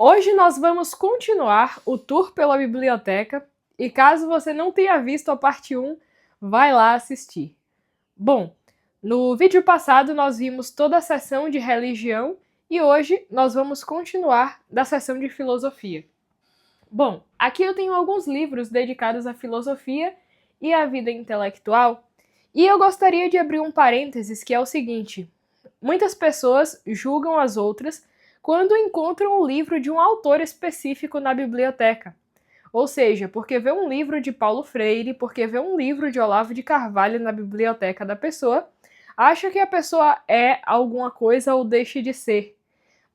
Hoje nós vamos continuar o tour pela biblioteca e caso você não tenha visto a parte 1, vai lá assistir. Bom, no vídeo passado nós vimos toda a seção de religião e hoje nós vamos continuar da seção de filosofia. Bom, aqui eu tenho alguns livros dedicados à filosofia e à vida intelectual e eu gostaria de abrir um parênteses que é o seguinte: muitas pessoas julgam as outras quando encontram o livro de um autor específico na biblioteca. Ou seja, porque vê um livro de Paulo Freire, porque vê um livro de Olavo de Carvalho na biblioteca da pessoa, acha que a pessoa é alguma coisa ou deixa de ser.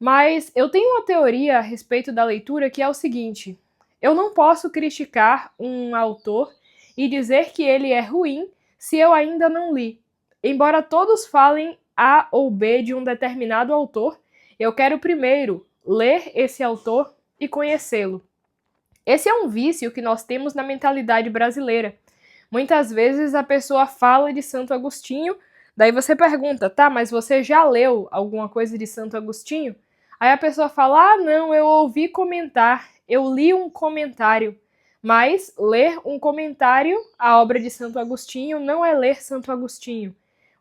Mas eu tenho uma teoria a respeito da leitura que é o seguinte: eu não posso criticar um autor e dizer que ele é ruim se eu ainda não li. Embora todos falem A ou B de um determinado autor, eu quero primeiro ler esse autor e conhecê-lo. Esse é um vício que nós temos na mentalidade brasileira. Muitas vezes a pessoa fala de Santo Agostinho, daí você pergunta, tá, mas você já leu alguma coisa de Santo Agostinho? Aí a pessoa fala, não, eu ouvi comentar, eu li um comentário. Mas ler um comentário, a obra de Santo Agostinho, não é ler Santo Agostinho.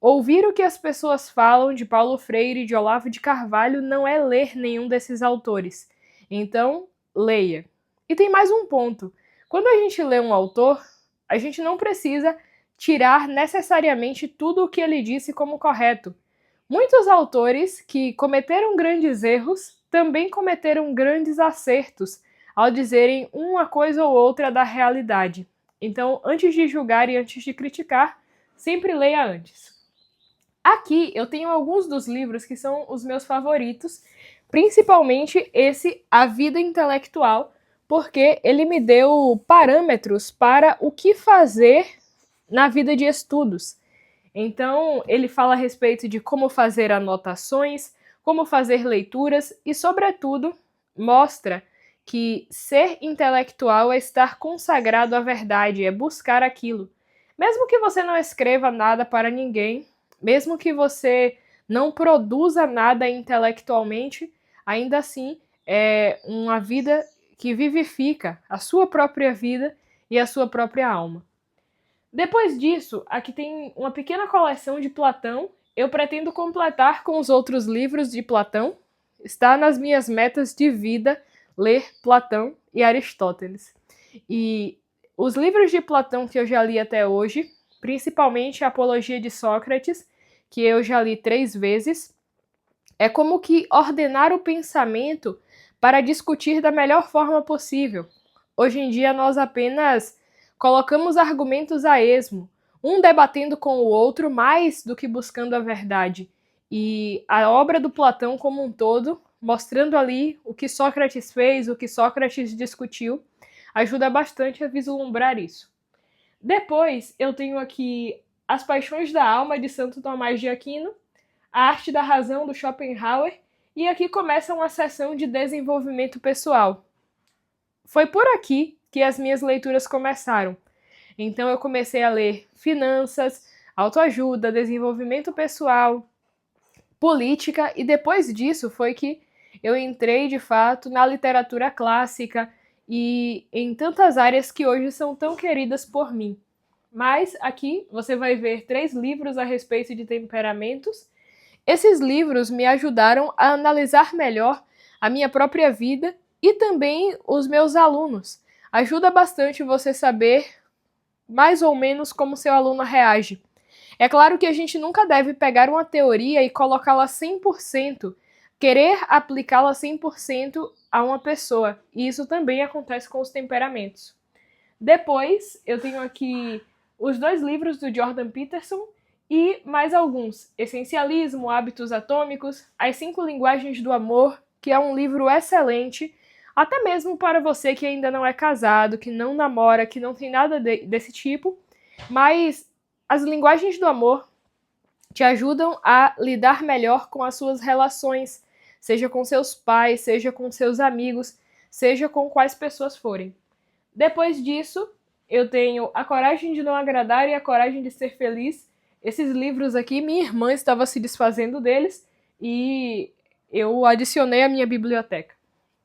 Ouvir o que as pessoas falam de Paulo Freire e de Olavo de Carvalho não é ler nenhum desses autores. Então, leia. E tem mais um ponto. Quando a gente lê um autor, a gente não precisa tirar necessariamente tudo o que ele disse como correto. Muitos autores que cometeram grandes erros também cometeram grandes acertos ao dizerem uma coisa ou outra da realidade. Então, antes de julgar e antes de criticar, sempre leia antes. Aqui eu tenho alguns dos livros que são os meus favoritos, principalmente esse A Vida Intelectual, porque ele me deu parâmetros para o que fazer na vida de estudos. Então, ele fala a respeito de como fazer anotações, como fazer leituras e, sobretudo, mostra que ser intelectual é estar consagrado à verdade, é buscar aquilo. Mesmo que você não escreva nada para ninguém, mesmo que você não produza nada intelectualmente, ainda assim é uma vida que vivifica a sua própria vida e a sua própria alma. Depois disso, aqui tem uma pequena coleção de Platão. Eu pretendo completar com os outros livros de Platão. Está nas minhas metas de vida ler Platão e Aristóteles. E os livros de Platão que eu já li até hoje, principalmente a Apologia de Sócrates, que eu já li 3 vezes, é como que ordenar o pensamento para discutir da melhor forma possível. Hoje em dia nós apenas colocamos argumentos a esmo, um debatendo com o outro mais do que buscando a verdade. E a obra do Platão como um todo, mostrando ali o que Sócrates fez, o que Sócrates discutiu, ajuda bastante a vislumbrar isso. Depois eu tenho aqui As Paixões da Alma, de Santo Tomás de Aquino, A Arte da Razão, do Schopenhauer, e aqui começa uma sessão de desenvolvimento pessoal. Foi por aqui que as minhas leituras começaram. Então eu comecei a ler finanças, autoajuda, desenvolvimento pessoal, política, e depois disso foi que eu entrei de fato na literatura clássica e em tantas áreas que hoje são tão queridas por mim. Mas aqui você vai ver 3 livros a respeito de temperamentos. Esses livros me ajudaram a analisar melhor a minha própria vida e também os meus alunos. Ajuda bastante você saber mais ou menos como seu aluno reage. É claro que a gente nunca deve pegar uma teoria e colocá-la 100%, querer aplicá-la 100% a uma pessoa. E isso também acontece com os temperamentos. Depois, eu tenho aqui os 2 livros do Jordan Peterson e mais alguns. Essencialismo, Hábitos Atômicos, As 5 Linguagens do Amor, que é um livro excelente, até mesmo para você que ainda não é casado, que não namora, que não tem nada desse tipo, mas as linguagens do amor te ajudam a lidar melhor com as suas relações, seja com seus pais, seja com seus amigos, seja com quais pessoas forem. Depois disso, eu tenho A Coragem de Não Agradar e A Coragem de Ser Feliz. Esses livros aqui, minha irmã estava se desfazendo deles e eu adicionei à minha biblioteca.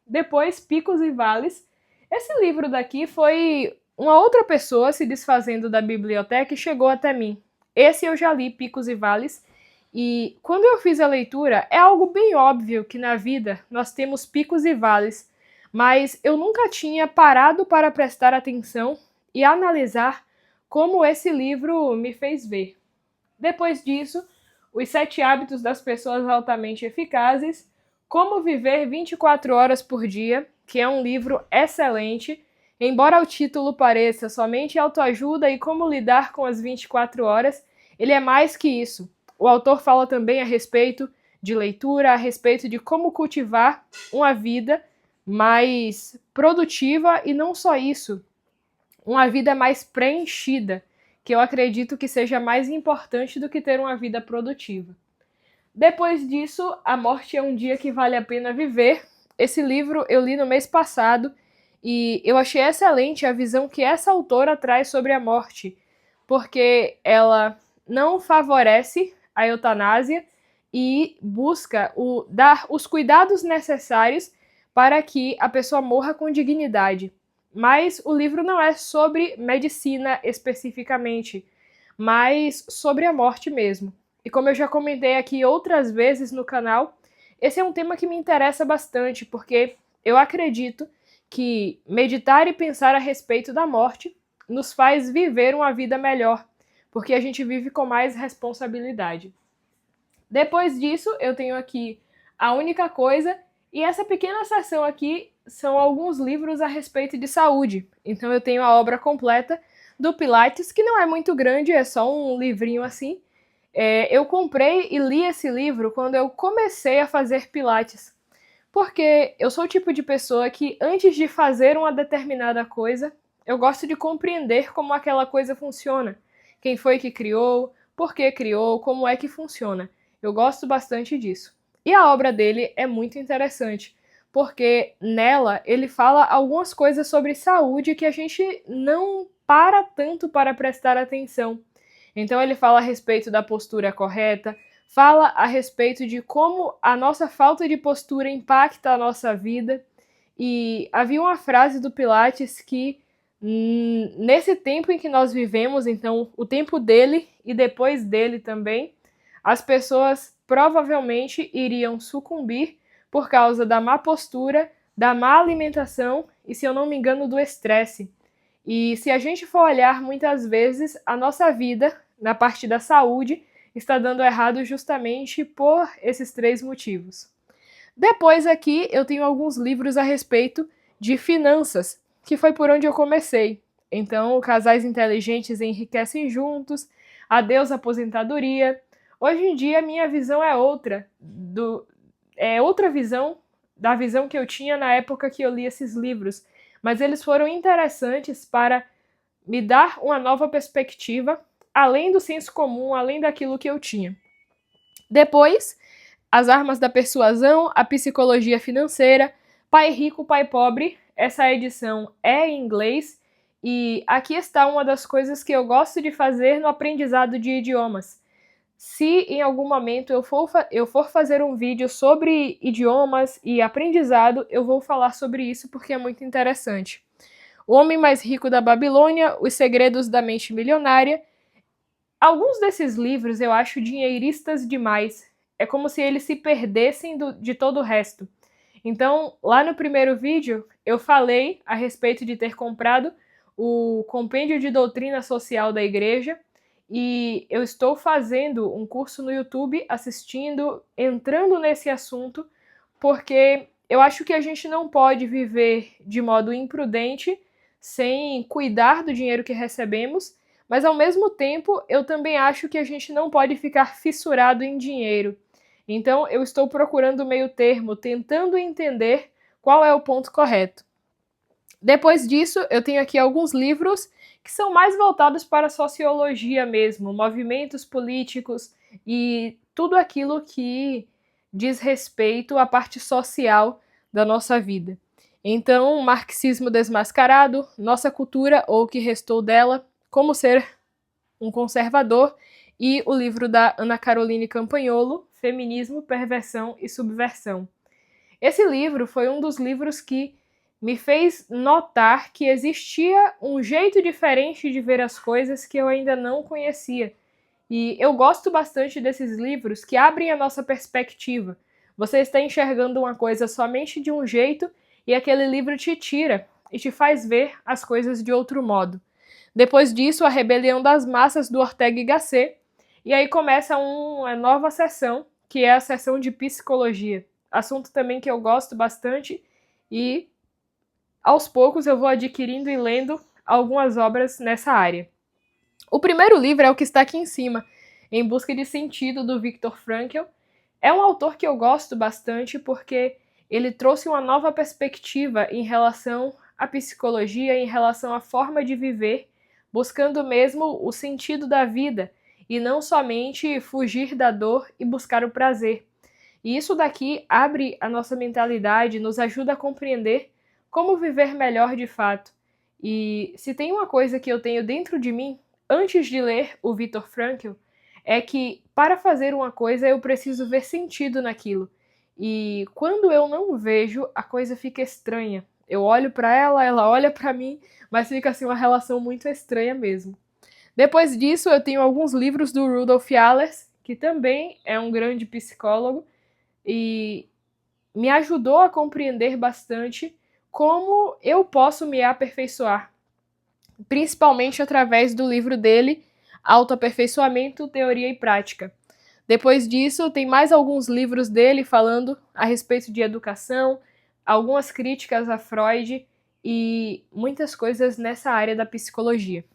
depois Picos e Vales. Esse livro daqui foi uma outra pessoa se desfazendo da biblioteca e chegou até mim. Esse eu já li, Picos e Vales, e quando eu fiz a leitura, é algo bem óbvio que na vida nós temos picos e vales, mas eu nunca tinha parado para prestar atenção e analisar como esse livro me fez ver. Depois disso, Os 7 Hábitos das Pessoas Altamente Eficazes, Como Viver 24 Horas por Dia, que é um livro excelente, embora o título pareça somente autoajuda e como lidar com as 24 horas, ele é mais que isso. O autor fala também a respeito de leitura, a respeito de como cultivar uma vida mais produtiva e não só isso, uma vida mais preenchida, que eu acredito que seja mais importante do que ter uma vida produtiva. Depois disso, A Morte é um Dia que Vale a Pena Viver. Esse livro eu li no mês passado e eu achei excelente a visão que essa autora traz sobre a morte, porque ela não favorece a eutanásia e busca dar os cuidados necessários para que a pessoa morra com dignidade. Mas o livro não é sobre medicina especificamente, mas sobre a morte mesmo. E como eu já comentei aqui outras vezes no canal, esse é um tema que me interessa bastante, porque eu acredito que meditar e pensar a respeito da morte nos faz viver uma vida melhor, porque a gente vive com mais responsabilidade. Depois disso, eu tenho aqui A Única Coisa, e essa pequena seção aqui são alguns livros a respeito de saúde. Então eu tenho a obra completa do Pilates, que não é muito grande, é só um livrinho assim. Eu comprei e li esse livro quando eu comecei a fazer Pilates, porque eu sou o tipo de pessoa que, antes de fazer uma determinada coisa, eu gosto de compreender como aquela coisa funciona. Quem foi que criou, por que criou, como é que funciona. Eu gosto bastante disso. E a obra dele é muito interessante, porque nela ele fala algumas coisas sobre saúde que a gente não para tanto para prestar atenção. Então ele fala a respeito da postura correta, fala a respeito de como a nossa falta de postura impacta a nossa vida. E havia uma frase do Pilates que, nesse tempo em que nós vivemos, então o tempo dele e depois dele também, as pessoas provavelmente iriam sucumbir por causa da má postura, da má alimentação e, se eu não me engano, do estresse. E se a gente for olhar, muitas vezes a nossa vida, na parte da saúde, está dando errado justamente por esses 3 motivos. Depois aqui eu tenho alguns livros a respeito de finanças, que foi por onde eu comecei. Então, Casais Inteligentes Enriquecem Juntos, Adeus Aposentadoria. Hoje em dia, minha visão é outra. É outra visão da visão que eu tinha na época que eu li esses livros. Mas eles foram interessantes para me dar uma nova perspectiva, além do senso comum, além daquilo que eu tinha. Depois, As Armas da Persuasão, A Psicologia Financeira, Pai Rico, Pai Pobre. Essa edição é em inglês e aqui está uma das coisas que eu gosto de fazer no aprendizado de idiomas. Se em algum momento eu for fazer um vídeo sobre idiomas e aprendizado, eu vou falar sobre isso porque é muito interessante. O Homem Mais Rico da Babilônia, Os Segredos da Mente Milionária. Alguns desses livros eu acho dinheiristas demais. É como se eles se perdessem de todo o resto. Então, lá no primeiro vídeo, eu falei a respeito de ter comprado o Compêndio de Doutrina Social da Igreja, e eu estou fazendo um curso no YouTube, assistindo, entrando nesse assunto, porque eu acho que a gente não pode viver de modo imprudente, sem cuidar do dinheiro que recebemos, mas ao mesmo tempo eu também acho que a gente não pode ficar fissurado em dinheiro. Então eu estou procurando o meio termo, tentando entender qual é o ponto correto. Depois disso, eu tenho aqui alguns livros que são mais voltados para a sociologia mesmo, movimentos políticos e tudo aquilo que diz respeito à parte social da nossa vida. Então, Marxismo Desmascarado, Nossa Cultura ou o que Restou Dela, Como Ser um Conservador, e o livro da Ana Caroline Campagnolo, Feminismo, Perversão e Subversão. Esse livro foi um dos livros que me fez notar que existia um jeito diferente de ver as coisas que eu ainda não conhecia. E eu gosto bastante desses livros que abrem a nossa perspectiva. Você está enxergando uma coisa somente de um jeito e aquele livro te tira e te faz ver as coisas de outro modo. Depois disso, A Rebelião das Massas, do Ortega y Gasset, e aí começa uma nova sessão, que é a sessão de psicologia. Assunto também que eu gosto bastante e aos poucos eu vou adquirindo e lendo algumas obras nessa área. O primeiro livro é o que está aqui em cima, Em Busca de Sentido, do Viktor Frankl. É um autor que eu gosto bastante porque ele trouxe uma nova perspectiva em relação à psicologia, em relação à forma de viver, buscando mesmo o sentido da vida e não somente fugir da dor e buscar o prazer. E isso daqui abre a nossa mentalidade, nos ajuda a compreender como viver melhor de fato. E se tem uma coisa que eu tenho dentro de mim, antes de ler o Viktor Frankl, é que para fazer uma coisa eu preciso ver sentido naquilo. E quando eu não vejo, a coisa fica estranha. Eu olho para ela olha para mim, mas fica assim uma relação muito estranha mesmo. Depois disso, eu tenho alguns livros do Rudolf Allers, que também é um grande psicólogo, e me ajudou a compreender bastante como eu posso me aperfeiçoar, principalmente através do livro dele, Autoaperfeiçoamento, Teoria e Prática. Depois disso, tem mais alguns livros dele falando a respeito de educação, algumas críticas a Freud e muitas coisas nessa área da psicologia.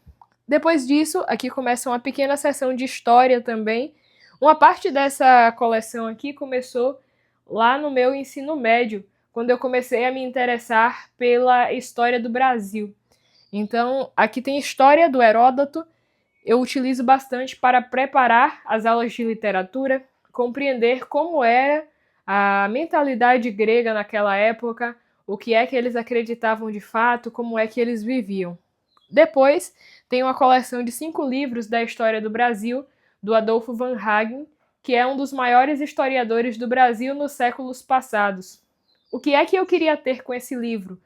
Depois disso, aqui começa uma pequena seção de história também. Uma parte dessa coleção aqui começou lá no meu ensino médio, quando eu comecei a me interessar pela história do Brasil. Então, aqui tem história do Heródoto. Eu utilizo bastante para preparar as aulas de literatura, compreender como era a mentalidade grega naquela época, o que é que eles acreditavam de fato, como é que eles viviam. Depois, tem uma coleção de 5 livros da história do Brasil, do Adolfo Van Hagen, que é um dos maiores historiadores do Brasil nos séculos passados. O que é que eu queria ter com esse livro?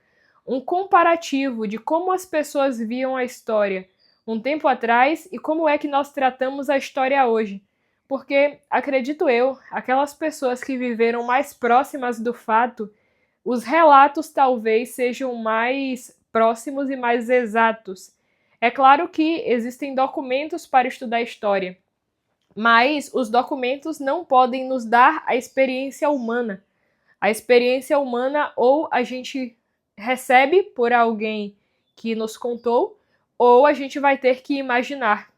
Um comparativo de como as pessoas viam a história um tempo atrás e como é que nós tratamos a história hoje. Porque, acredito eu, aquelas pessoas que viveram mais próximas do fato, os relatos talvez sejam mais próximos e mais exatos. É claro que existem documentos para estudar história, mas os documentos não podem nos dar a experiência humana. A experiência humana ou a gente recebe por alguém que nos contou, ou a gente vai ter que imaginar.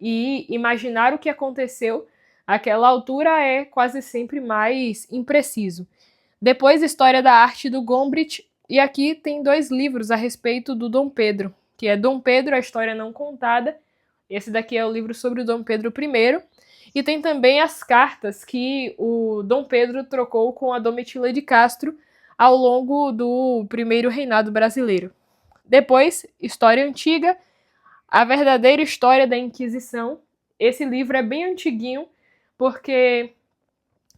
E imaginar o que aconteceu àquela altura é quase sempre mais impreciso. Depois, História da Arte do Gombrich, e aqui tem 2 livros a respeito do Dom Pedro, que é Dom Pedro, a História Não Contada. Esse daqui é o livro sobre o Dom Pedro I. E tem também as cartas que o Dom Pedro trocou com a Domitila de Castro ao longo do primeiro reinado brasileiro. Depois, História Antiga, a verdadeira história da Inquisição. Esse livro é bem antiguinho, porque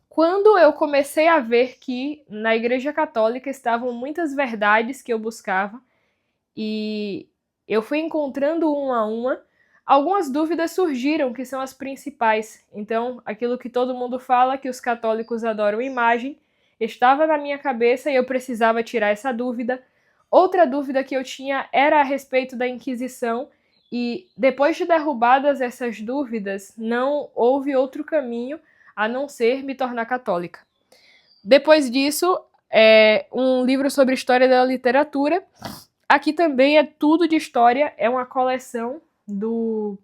quando eu comecei a ver que na Igreja Católica estavam muitas verdades que eu buscava, e eu fui encontrando uma a uma, algumas dúvidas surgiram, que são as principais. Então, aquilo que todo mundo fala, que os católicos adoram imagem, estava na minha cabeça e eu precisava tirar essa dúvida. Outra dúvida que eu tinha era a respeito da Inquisição, e depois de derrubadas essas dúvidas, não houve outro caminho a não ser me tornar católica. Depois disso, um livro sobre história da literatura. Aqui também é tudo de história, é uma coleção do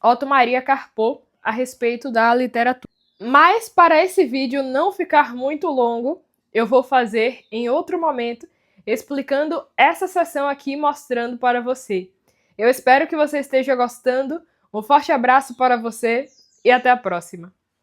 Otto Maria Carpo a respeito da literatura. Mas para esse vídeo não ficar muito longo, eu vou fazer em outro momento, explicando essa seção aqui, mostrando para você. Eu espero que você esteja gostando, um forte abraço para você e até a próxima!